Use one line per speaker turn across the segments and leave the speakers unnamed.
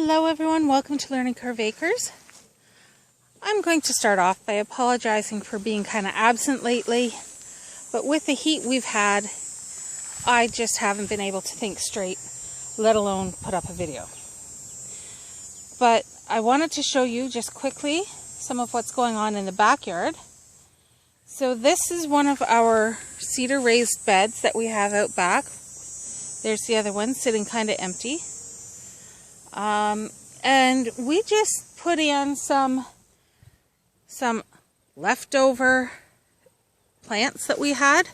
Hello everyone, welcome to Learning Curve Acres. I'm going to start off by apologizing for being kind of absent lately, but with the heat we've had, I just haven't been able to think straight, let alone put up a video. But I wanted to show you just quickly some of what's going on in the backyard. So this is one of our cedar raised beds that we have out back. There's the other one sitting kind of empty. And we just put in some leftover plants that we had.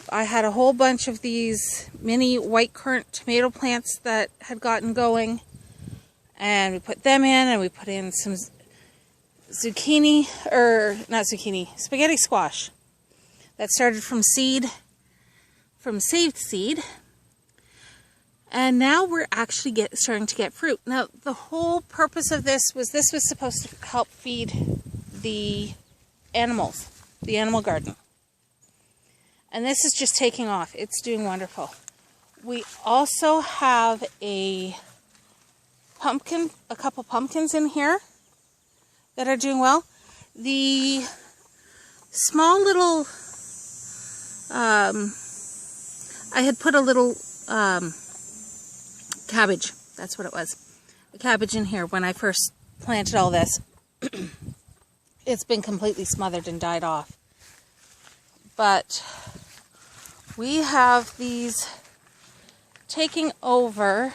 I had a whole bunch of these mini white currant tomato plants that had gotten going, and we put them in, and we put in some spaghetti squash that started from saved seed. And now we're actually starting to get fruit. Now, the whole purpose of this was supposed to help feed the animals, the animal garden. And this is just taking off. It's doing wonderful. We also have a couple pumpkins in here that are doing well. The small little, I had put a little, cabbage, that's what it was. A cabbage in here when I first planted all this. It's been completely smothered and died off. But we have these taking over,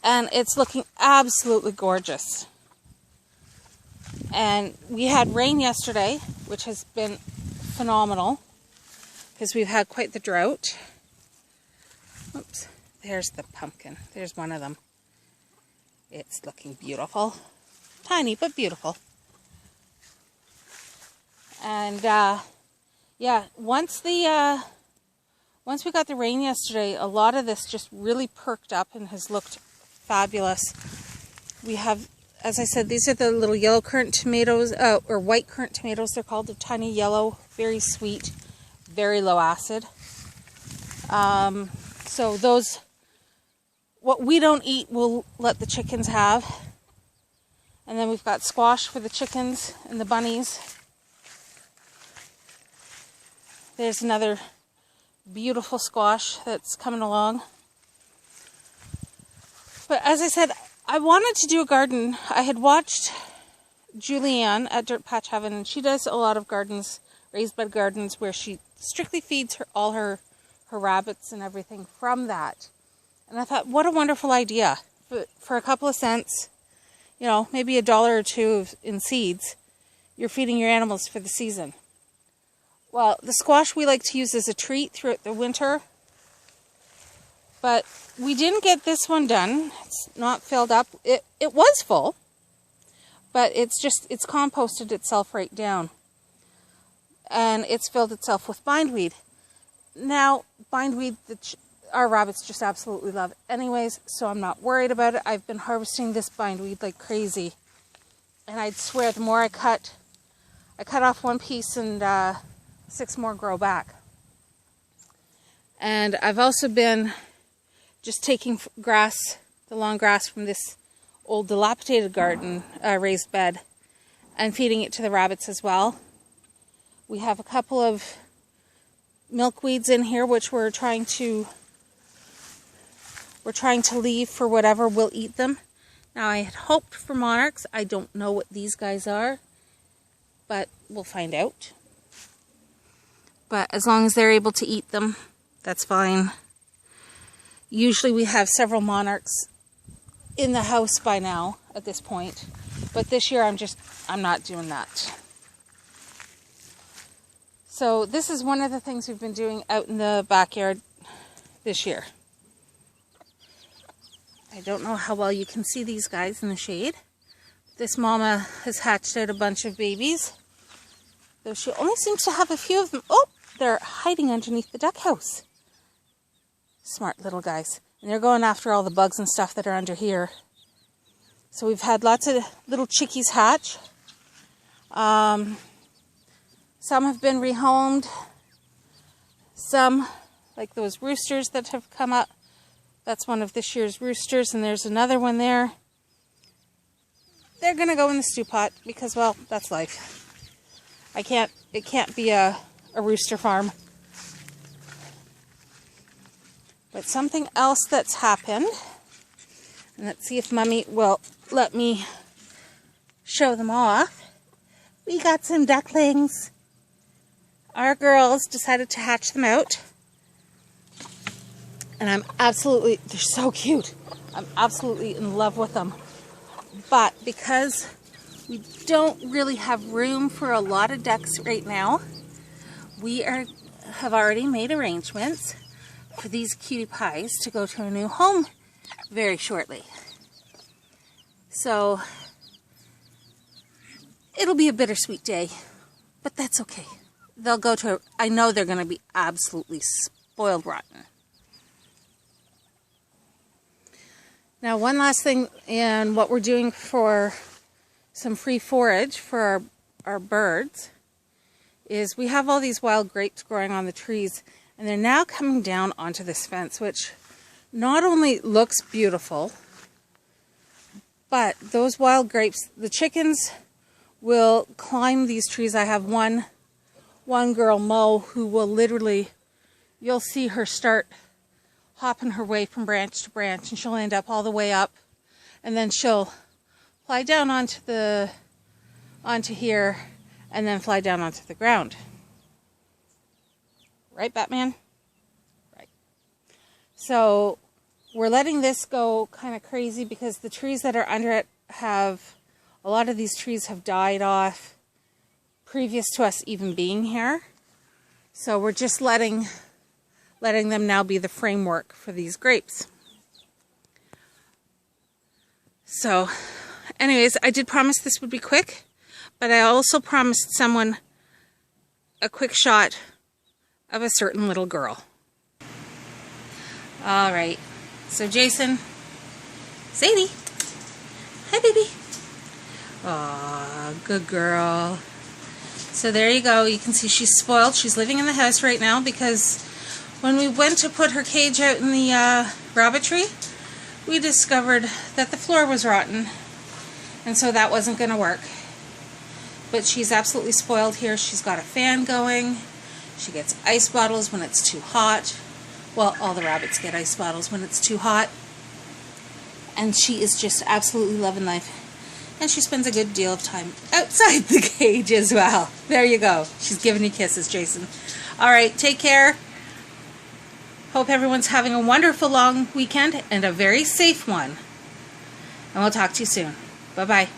and it's looking absolutely gorgeous. And we had rain yesterday, which has been phenomenal because we've had quite the drought. Oops. There's the pumpkin. There's one of them. It's looking beautiful. Tiny, but beautiful. And, yeah, once we got the rain yesterday, a lot of this just really perked up and has looked fabulous. We have, as I said, these are the little yellow currant tomatoes, or white currant tomatoes, they're called. They're tiny yellow, very sweet, very low acid. So those... What we don't eat, we'll let the chickens have. And then we've got squash for the chickens and the bunnies. There's another beautiful squash that's coming along. But as I said, I wanted to do a garden. I had watched Julianne at Dirt Patch Heaven, and she does a lot of gardens, raised bed gardens, where she strictly feeds all her rabbits and everything from that. And I thought, what a wonderful idea. For a couple of cents, you know, maybe $1 or $2 in seeds, you're feeding your animals for the season. Well, the squash we like to use as a treat throughout the winter. But we didn't get this one done. It's not filled up. It was full, but it's composted itself right down. And it's filled itself with bindweed. Now, bindweed, our rabbits just absolutely love anyways, so I'm not worried about it. I've been harvesting this bindweed like crazy. And I'd swear the more I cut off one piece and 6 more grow back. And I've also been just taking grass, the long grass from this old dilapidated garden, raised bed, and feeding it to the rabbits as well. We have a couple of milkweeds in here which we're trying to leave for whatever will eat them. Now, I had hoped for monarchs. I don't know what these guys are, but we'll find out. But as long as they're able to eat them, that's fine. Usually we have several monarchs in the house by now at this point, but this year I'm not doing that. So this is one of the things we've been doing out in the backyard this year. I don't know how well you can see these guys in the shade. This mama has hatched out a bunch of babies, though she only seems to have a few of them. Oh, they're hiding underneath the duck house. Smart little guys. And they're going after all the bugs and stuff that are under here. So we've had lots of little chickies hatch. Some have been rehomed. Some, like those roosters that have come up, That's one of this year's roosters, and there's another one there. They're going to go in the stew pot because, well, that's life. It can't be a rooster farm. But something else that's happened, and let's see if Mommy will let me show them off. We got some ducklings. Our girls decided to hatch them out. And they're so cute. I'm absolutely in love with them. But because we don't really have room for a lot of ducks right now, we have already made arrangements for these cutie pies to go to a new home very shortly. So it'll be a bittersweet day, but that's okay. They'll go to, I know they're going to be absolutely spoiled rotten. Now, one last thing, and what we're doing for some free forage for our birds is we have all these wild grapes growing on the trees, and they're now coming down onto this fence, which not only looks beautiful, but those wild grapes, the chickens will climb these trees. I have one girl, Mo, who will literally, you'll see her start hopping her way from branch to branch, and she'll end up all the way up, and then she'll fly down onto here, and then fly down onto the ground. Right, Batman? Right. So we're letting this go kind of crazy because the trees that are under it a lot of these trees have died off previous to us even being here. So we're just letting them now be the framework for these grapes. So anyways, I did promise this would be quick, but I also promised someone a quick shot of a certain little girl. All right, so Jason, Sadie, hi baby. Aw, good girl. So there you go. You can see she's spoiled. She's living in the house right now because when we went to put her cage out in the rabbitry, we discovered that the floor was rotten, and so that wasn't going to work. But she's absolutely spoiled here. She's got a fan going. She gets ice bottles when it's too hot. Well, all the rabbits get ice bottles when it's too hot. And she is just absolutely loving life. And she spends a good deal of time outside the cage as well. There you go. She's giving you kisses, Jason. All right, take care. Hope everyone's having a wonderful long weekend and a very safe one. And we'll talk to you soon. Bye-bye.